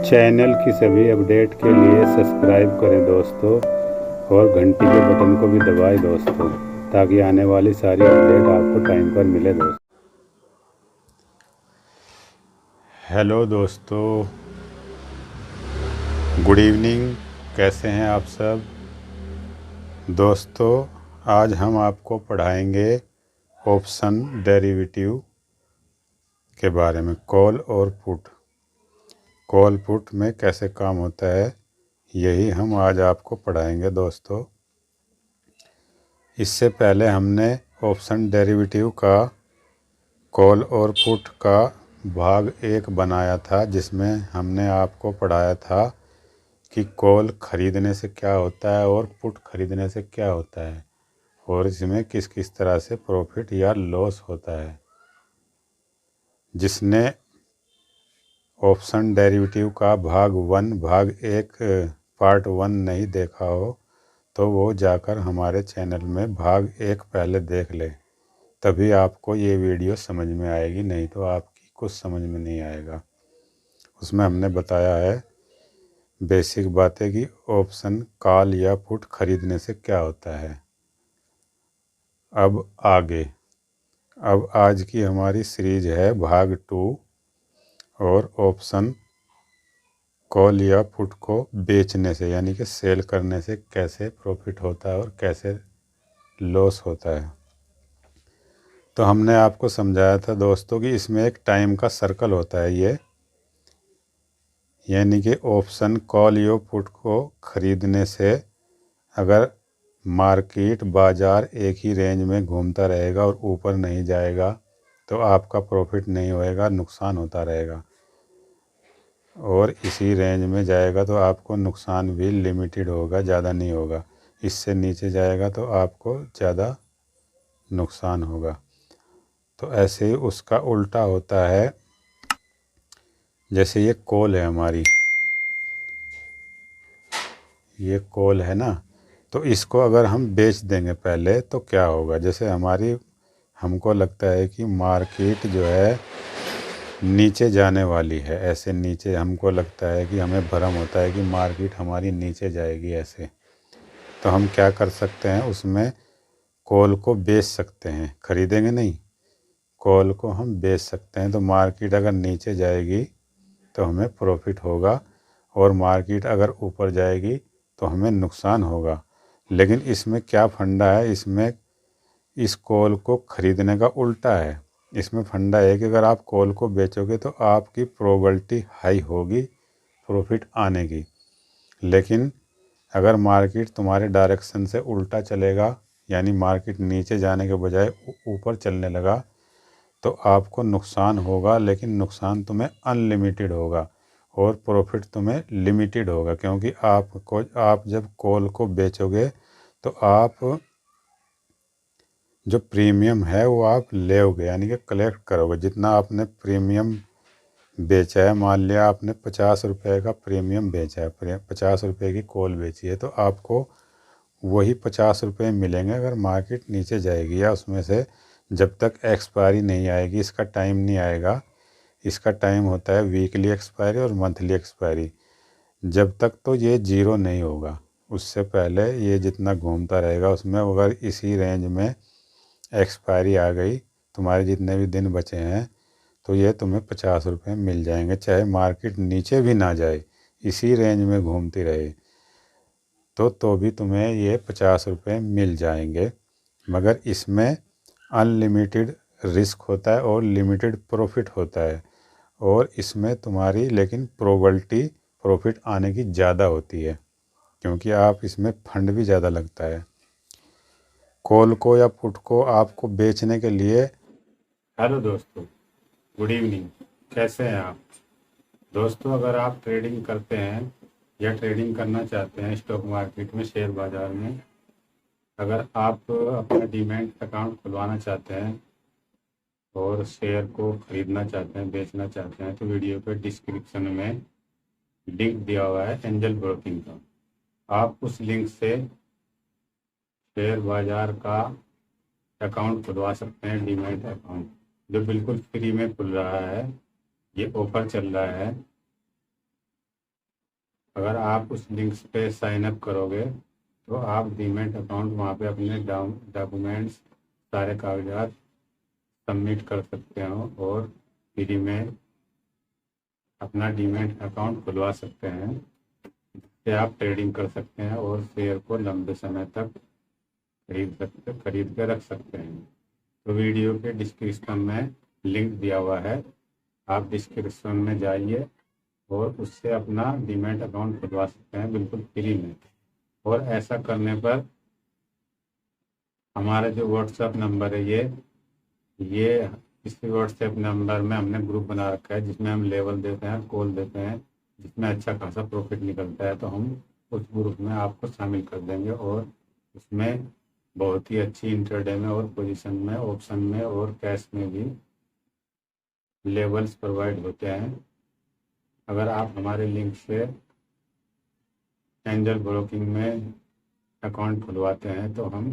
Channel की सभी update के लिए सब्सक्राइब करें दोस्तों, और घंटी के बटन को भी दबाएं दोस्तों, ताकि आने वाली सारी अपडेट आपको टाइम पर मिले दोस्तों। हेलो दोस्तों, गुड इवनिंग। कैसे हैं आप सब दोस्तों? आज हम आपको पढ़ाएंगे ऑप्शन डेरिवेटिव के बारे में। कॉल और पुट, कॉल पुट में कैसे काम होता है, यही हम आज आपको पढ़ाएंगे दोस्तों। इससे पहले हमने ऑप्शन डेरिवेटिव का कॉल और पुट का भाग 1 बनाया था, जिसमें हमने आपको पढ़ाया था कि कॉल खरीदने से क्या होता है और पुट खरीदने से क्या होता है, और इसमें किस किस तरह से प्रॉफिट या लॉस होता है। जिसने ऑप्शन डेरिवेटिव का भाग 1 पार्ट 1 नहीं देखा हो, तो वो जाकर हमारे चैनल में भाग 1 पहले देख ले, तभी आपको ये वीडियो समझ में आएगी, नहीं तो आपकी कुछ समझ में नहीं आएगा। उसमें हमने बताया है बेसिक बातें कि ऑप्शन कॉल या पुट खरीदने से क्या होता है। अब आज की हमारी सीरीज है भाग 2, और ऑप्शन कॉल या पुट को बेचने से यानी कि सेल करने से कैसे प्रॉफिट होता है और कैसे लॉस होता है। तो हमने आपको समझाया था दोस्तों कि इसमें एक टाइम का सर्कल होता है ये, यानी कि ऑप्शन कॉल या पुट को खरीदने से अगर मार्केट बाज़ार एक ही रेंज में घूमता रहेगा और ऊपर नहीं जाएगा तो आपका प्रॉफिट नहीं होएगा, नुकसान होता रहेगा। और इसी रेंज में जाएगा तो आपको नुकसान भी लिमिटेड होगा, ज़्यादा नहीं होगा। इससे नीचे जाएगा तो आपको ज़्यादा नुकसान होगा। तो ऐसे ही उसका उल्टा होता है। जैसे ये कॉल है हमारी, ये कॉल है ना, तो इसको अगर हम बेच देंगे पहले तो क्या होगा। जैसे हमको लगता है कि मार्केट जो है नीचे जाने वाली है, ऐसे नीचे हमको लगता है कि हमें भ्रम होता है कि मार्केट हमारी नीचे जाएगी ऐसे, तो हम क्या कर सकते हैं, उसमें कॉल को बेच सकते हैं। खरीदेंगे नहीं, कॉल को हम बेच सकते हैं। तो मार्केट अगर नीचे जाएगी तो हमें प्रॉफिट होगा, और मार्केट अगर ऊपर जाएगी तो हमें नुकसान होगा। लेकिन इसमें क्या फंडा है, इसमें इस कॉल को खरीदने का उल्टा है। इसमें फंडा है कि अगर आप कॉल को बेचोगे तो आपकी प्रोबेबिलिटी हाई होगी प्रॉफिट आने की। लेकिन अगर मार्केट तुम्हारे डायरेक्शन से उल्टा चलेगा, यानी मार्केट नीचे जाने के बजाय ऊपर चलने लगा, तो आपको नुकसान होगा। लेकिन नुकसान तुम्हें अनलिमिटेड होगा और प्रॉफिट तुम्हें लिमिटेड होगा, क्योंकि आप जब कॉल को बेचोगे तो आप जो प्रीमियम है वो आप लेओगे, यानी कि कलेक्ट करोगे। जितना आपने प्रीमियम बेचा है, मान लिया आपने 50 रुपये का प्रीमियम बेचा है, 50 रुपये की कॉल बेची है, तो आपको वही 50 रुपये मिलेंगे अगर मार्केट नीचे जाएगी, या उसमें से जब तक एक्सपायरी नहीं आएगी, इसका टाइम नहीं आएगा। इसका टाइम होता है वीकली एक्सपायरी और मंथली एक्सपायरी। जब तक तो ये जीरो नहीं होगा, उससे पहले ये जितना घूमता रहेगा उसमें अगर इसी रेंज में एक्सपायरी आ गई, तुम्हारे जितने भी दिन बचे हैं, तो ये तुम्हें 50 रुपये मिल जाएंगे। चाहे मार्केट नीचे भी ना जाए, इसी रेंज में घूमती रहे, तो भी तुम्हें ये 50 रुपये मिल जाएंगे। मगर इसमें अनलिमिटेड रिस्क होता है और लिमिटेड प्रॉफिट होता है, और इसमें तुम्हारी लेकिन प्रोबेबिलिटी प्रॉफिट आने की ज़्यादा होती है, क्योंकि आप इसमें फंड भी ज़्यादा लगता है। कॉल को या पुट को आपको बेचने के लिए। हेलो दोस्तों, गुड इवनिंग। कैसे हैं आप दोस्तों? अगर आप ट्रेडिंग करते हैं या ट्रेडिंग करना चाहते हैं स्टॉक मार्केट में, शेयर बाज़ार में, अगर आप अपना डीमैट अकाउंट खुलवाना चाहते हैं और शेयर को खरीदना चाहते हैं, बेचना चाहते हैं, तो वीडियो पे डिस्क्रिप्शन में लिंक दिया हुआ है एंजल ब्रोकिंग का। आप उस लिंक से शेयर बाज़ार का अकाउंट खुलवा सकते हैं, डीमैट अकाउंट, जो बिल्कुल फ्री में खुल रहा है। ये ऑफर चल रहा है अगर आप उस लिंक पे साइन अप करोगे तो आप डीमैट अकाउंट वहाँ पे अपने डॉक्यूमेंट्स सारे कागजात सबमिट कर सकते हो और फ्री में अपना डीमैट अकाउंट खुलवा सकते हैं, जिससे आप ट्रेडिंग कर सकते हैं और शेयर को लंबे समय तक खरीद के रख सकते हैं। तो वीडियो के डिस्क्रिप्शन में लिंक दिया हुआ है, आप डिस्क्रिप्शन में जाइए और उससे अपना डीमैट अकाउंट खुलवा सकते हैं बिल्कुल फ्री में। और ऐसा करने पर हमारा जो व्हाट्सएप नंबर है ये इसी व्हाट्सएप नंबर में हमने ग्रुप बना रखा है, जिसमें हम लेवल देते हैं, कॉल देते हैं, जिसमें अच्छा खासा प्रॉफिट निकलता है। तो हम उस ग्रुप में आपको शामिल कर देंगे और उसमें बहुत ही अच्छी इंट्राडे में और पोजीशन में, ऑप्शन में और कैश में भी लेवल्स प्रोवाइड होते हैं। अगर आप हमारे लिंक से एंजल ब्रोकिंग में अकाउंट खुलवाते हैं तो हम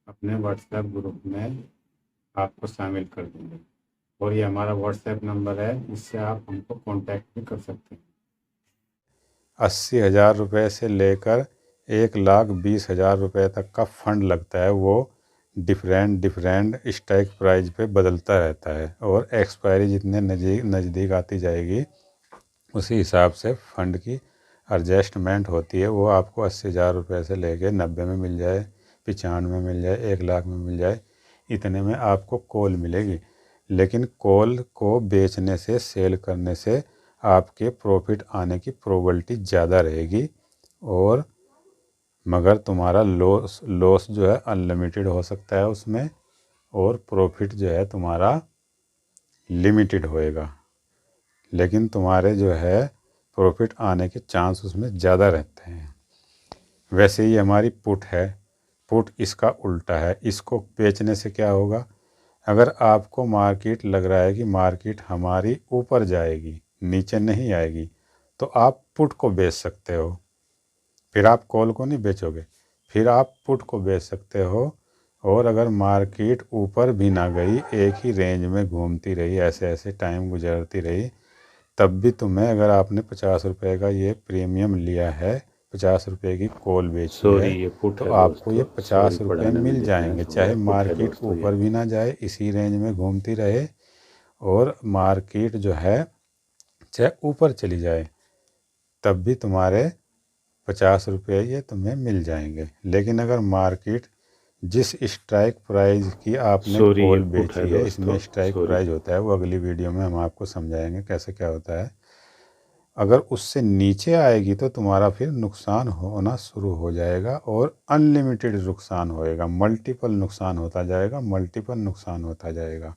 अपने व्हाट्सएप ग्रुप में आपको शामिल कर देंगे। और ये हमारा व्हाट्सएप नंबर है, इससे आप हमको कांटेक्ट भी कर सकते हैं। 80,000 रुपये से लेकर 1,20,000 रुपये तक का फंड लगता है। वो डिफरेंट स्ट्राइक प्राइस पे बदलता रहता है और एक्सपायरी जितने नज़दीक आती जाएगी उसी हिसाब से फ़ंड की एडजस्टमेंट होती है। वो आपको 80,000 रुपये से लेकर 90 में मिल जाए, 95 में मिल जाए, 1,00,000 में मिल जाए, इतने में आपको कॉल मिलेगी। लेकिन कॉल को बेचने से, सेल करने से आपके प्रॉफिट आने की प्रोबेबिलिटी ज़्यादा रहेगी, और मगर तुम्हारा लॉस जो है अनलिमिटेड हो सकता है उसमें, और प्रॉफिट जो है तुम्हारा लिमिटेड होएगा। लेकिन तुम्हारे जो है प्रॉफिट आने के चांस उसमें ज़्यादा रहते हैं। वैसे ही हमारी पुट है, पुट इसका उल्टा है। इसको बेचने से क्या होगा, अगर आपको मार्केट लग रहा है कि मार्केट हमारी ऊपर जाएगी, नीचे नहीं आएगी, तो आप पुट को बेच सकते हो। फिर आप कॉल को नहीं बेचोगे, फिर आप पुट को बेच सकते हो। और अगर मार्केट ऊपर भी ना गई, एक ही रेंज में घूमती रही, ऐसे ऐसे टाइम गुजरती रही, तब भी तुम्हें, अगर आपने 50 रुपये का ये प्रीमियम लिया है, 50 रुपये की कॉल बेची है, ये पुट तो है आपको ये दोस्तों, सॉरी 50 रुपये पढ़ाने में मिल जाएंगे, डिफरेंस हो चाहे गया। पुट है मार्केट दोस्तों ये। ऊपर भी ना जाए, इसी रेंज में घूमती रहे, और मार्केट जो है चाहे ऊपर चली जाए, तब भी तुम्हारे 50 रुपये ये तुम्हें मिल जाएंगे। लेकिन अगर मार्केट जिस स्ट्राइक प्राइस की आपने सॉरी ये कॉल पुट है बेची है, इसमें दोस्तों, स्ट्राइक सॉरी। प्राइस होता है, वो अगली वीडियो में हम आपको समझाएंगे कैसे क्या होता है। अगर उससे नीचे आएगी तो तुम्हारा फिर नुकसान होना शुरू हो जाएगा, और अनलिमिटेड नुकसान होएगा, मल्टीपल नुकसान होता जाएगा, मल्टीपल नुकसान होता जाएगा।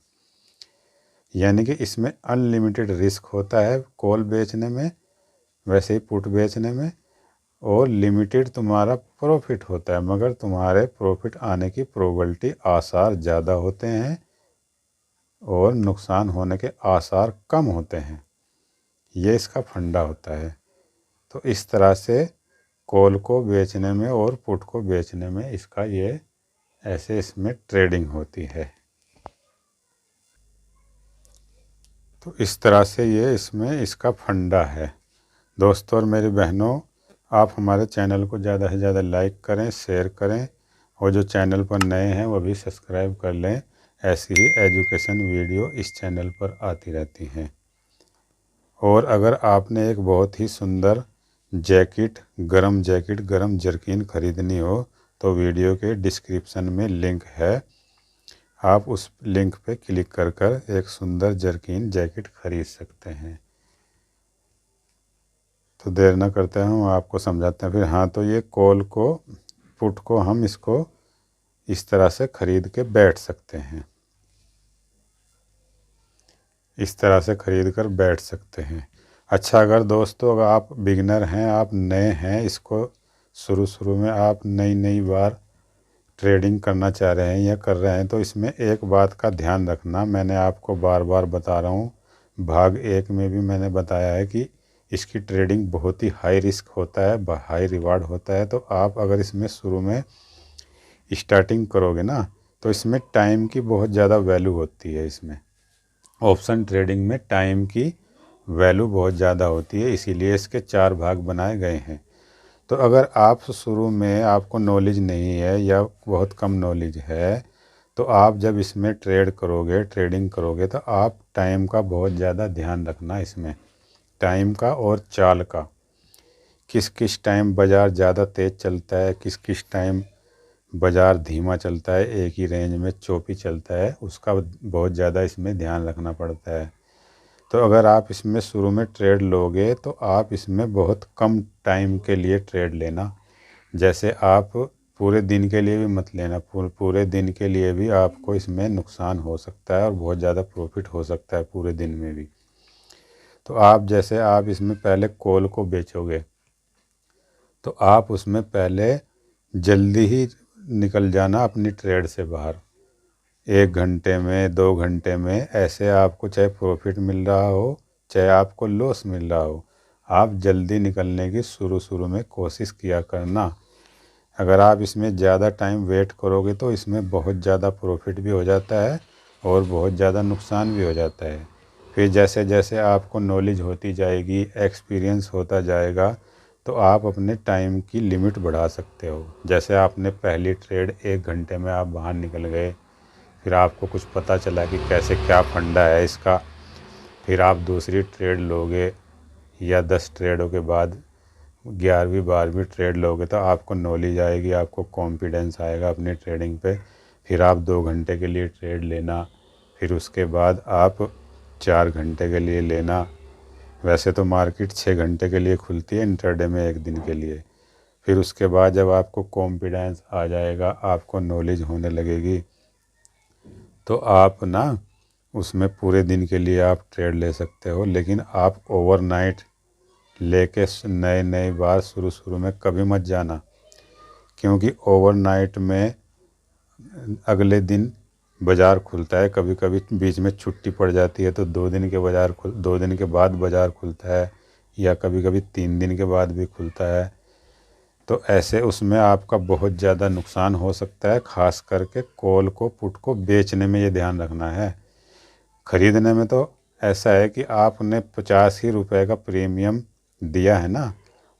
यानी कि इसमें अनलिमिटेड रिस्क होता है कॉल बेचने में, वैसे ही पुट बेचने में, और लिमिटेड तुम्हारा प्रॉफिट होता है, मगर तुम्हारे प्रॉफिट आने की प्रोबेबिलिटी आसार ज़्यादा होते हैं और नुकसान होने के आसार कम होते हैं। ये इसका फंडा होता है। तो इस तरह से कॉल को बेचने में और पुट को बेचने में इसका ये ऐसे इसमें ट्रेडिंग होती है। तो इस तरह से ये इसमें इसका फंडा है। दोस्तों और मेरी बहनों, आप हमारे चैनल को ज़्यादा से ज़्यादा लाइक करें, शेयर करें, और जो चैनल पर नए हैं वो भी सब्सक्राइब कर लें। ऐसी ही एजुकेशन वीडियो इस चैनल पर आती रहती हैं। और अगर आपने एक बहुत ही सुंदर जैकेट, गरम जर्किन ख़रीदनी हो, तो वीडियो के डिस्क्रिप्शन में लिंक है, आप उस लिंक पे क्लिक कर कर एक सुंदर जर्किन जैकेट ख़रीद सकते हैं। तो देर न करते हैं, हम आपको समझाते हैं फिर। हाँ, तो ये कॉल को, पुट को हम इसको इस तरह से ख़रीद के बैठ सकते हैं, इस तरह से ख़रीद कर बैठ सकते हैं। अच्छा, अगर दोस्तों अगर आप बिगिनर हैं, आप नए हैं, इसको शुरू में आप नई बार ट्रेडिंग करना चाह रहे हैं या कर रहे हैं, तो इसमें एक बात का ध्यान रखना, मैंने आपको बार बार बता रहा हूँ, भाग 1 में भी मैंने बताया है कि इसकी ट्रेडिंग बहुत ही हाई रिस्क होता है, हाई रिवार्ड होता है। तो आप अगर इसमें शुरू में स्टार्टिंग करोगे ना, तो इसमें टाइम की बहुत ज़्यादा वैल्यू होती है। इसमें ऑप्शन ट्रेडिंग में टाइम की वैल्यू बहुत ज़्यादा होती है, इसीलिए इसके 4 भाग बनाए गए हैं। तो अगर आप शुरू में आपको नॉलेज नहीं है या बहुत कम नॉलेज है, तो आप जब इसमें ट्रेडिंग करोगे तो आप टाइम का बहुत ज़्यादा ध्यान रखना इसमें, टाइम का और चाल का। किस किस टाइम बाज़ार ज़्यादा तेज़ चलता है, किस किस टाइम बाज़ार धीमा चलता है, एक ही रेंज में चौपी चलता है, उसका बहुत ज़्यादा इसमें ध्यान रखना पड़ता है। तो अगर आप इसमें शुरू में ट्रेड लोगे तो आप इसमें बहुत कम टाइम के लिए ट्रेड लेना। जैसे आप पूरे दिन के लिए भी मत लेना, पूरे दिन के लिए भी आपको इसमें नुकसान हो सकता है और बहुत ज़्यादा प्रॉफिट हो सकता है पूरे दिन में भी। तो आप इसमें पहले कॉल को बेचोगे तो आप उसमें पहले जल्दी ही निकल जाना अपनी ट्रेड से बाहर। 1 घंटे में 2 घंटे में ऐसे आपको चाहे प्रॉफिट मिल रहा हो चाहे आपको लॉस मिल रहा हो, आप जल्दी निकलने की शुरू में कोशिश किया करना। अगर आप इसमें ज़्यादा टाइम वेट करोगे तो इसमें बहुत ज़्यादा प्रॉफिट भी हो जाता है और बहुत ज़्यादा नुकसान भी हो जाता है। फिर जैसे जैसे आपको नॉलेज होती जाएगी, एक्सपीरियंस होता जाएगा, तो आप अपने टाइम की लिमिट बढ़ा सकते हो। जैसे आपने पहली ट्रेड 1 घंटे में आप बाहर निकल गए, फिर आपको कुछ पता चला कि कैसे क्या फंडा है इसका, फिर आप दूसरी ट्रेड लोगे या 10 ट्रेडों के बाद 11वीं 12वीं ट्रेड लोगे तो आपको नॉलेज आएगी, आपको कॉन्फिडेंस आएगा अपनी ट्रेडिंग पे। फिर आप 2 घंटे के लिए ट्रेड लेना, फिर उसके बाद आप 4 घंटे के लिए लेना। वैसे तो मार्केट 6 घंटे के लिए खुलती है इंट्राडे में, एक दिन के लिए। फिर उसके बाद जब आपको कॉन्फिडेंस आ जाएगा, आपको नॉलेज होने लगेगी, तो आप ना उसमें पूरे दिन के लिए आप ट्रेड ले सकते हो। लेकिन आप ओवरनाइट लेके नए बार शुरू में कभी मत जाना, क्योंकि ओवरनाइट में अगले दिन बाज़ार खुलता है, कभी कभी बीच में छुट्टी पड़ जाती है तो 2 दिन के बाद बाज़ार खुलता है, या कभी कभी 3 दिन के बाद भी खुलता है। तो ऐसे उसमें आपका बहुत ज़्यादा नुकसान हो सकता है। ख़ास करके कॉल को पुट को बेचने में ये ध्यान रखना है। ख़रीदने में तो ऐसा है कि आपने 50 ही रुपये का प्रीमियम दिया है ना,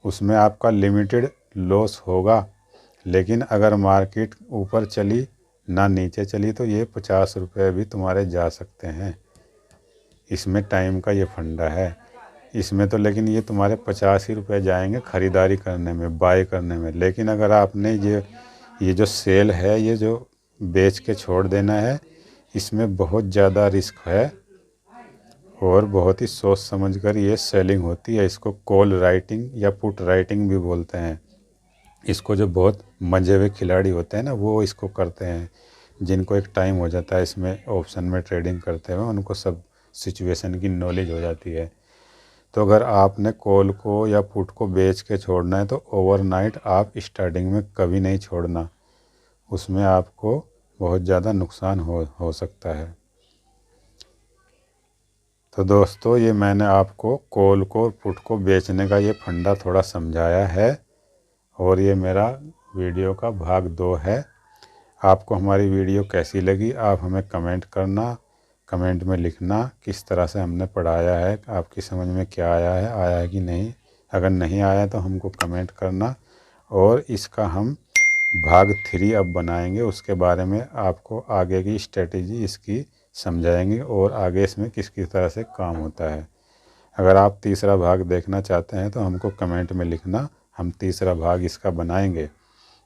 उसमें आपका लिमिटेड लॉस होगा। लेकिन अगर मार्केट ऊपर चली ना नीचे चली तो ये 50 रुपये भी तुम्हारे जा सकते हैं। इसमें टाइम का ये फंडा है इसमें तो। लेकिन ये तुम्हारे 50 ही रुपये जाएंगे ख़रीदारी करने में, बाय करने में। लेकिन अगर आपने ये जो सेल है, ये जो बेच के छोड़ देना है, इसमें बहुत ज़्यादा रिस्क है और बहुत ही सोच समझ कर ये सेलिंग होती है। इसको कॉल राइटिंग या पुट राइटिंग भी बोलते हैं। इसको जो बहुत मंजे हुए खिलाड़ी होते हैं ना, वो इसको करते हैं, जिनको एक टाइम हो जाता है इसमें ऑप्शन में ट्रेडिंग करते हुए, उनको सब सिचुएशन की नॉलेज हो जाती है। तो अगर आपने कॉल को या पुट को बेच के छोड़ना है तो ओवरनाइट आप स्टार्टिंग में कभी नहीं छोड़ना, उसमें आपको बहुत ज़्यादा नुकसान हो सकता है। तो दोस्तों, ये मैंने आपको कॉल को पुट को बेचने का ये फंडा थोड़ा समझाया है, और ये मेरा वीडियो का भाग 2 है। आपको हमारी वीडियो कैसी लगी आप हमें कमेंट करना, कमेंट में लिखना किस तरह से हमने पढ़ाया है, आपकी समझ में क्या आया है कि नहीं। अगर नहीं आया तो हमको कमेंट करना, और इसका हम भाग 3 अब बनाएंगे। उसके बारे में आपको आगे की स्ट्रेटेजी इसकी समझाएंगे और आगे इसमें किस किस तरह से काम होता है। अगर आप तीसरा भाग देखना चाहते हैं तो हमको कमेंट में लिखना, हम तीसरा भाग इसका बनाएंगे।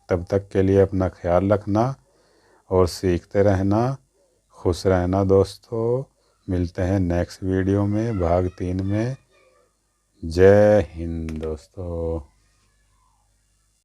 तब तक के लिए अपना ख्याल रखना और सीखते रहना, खुश रहना दोस्तों। मिलते हैं नेक्स्ट वीडियो में भाग 3 में। जय हिंद दोस्तों।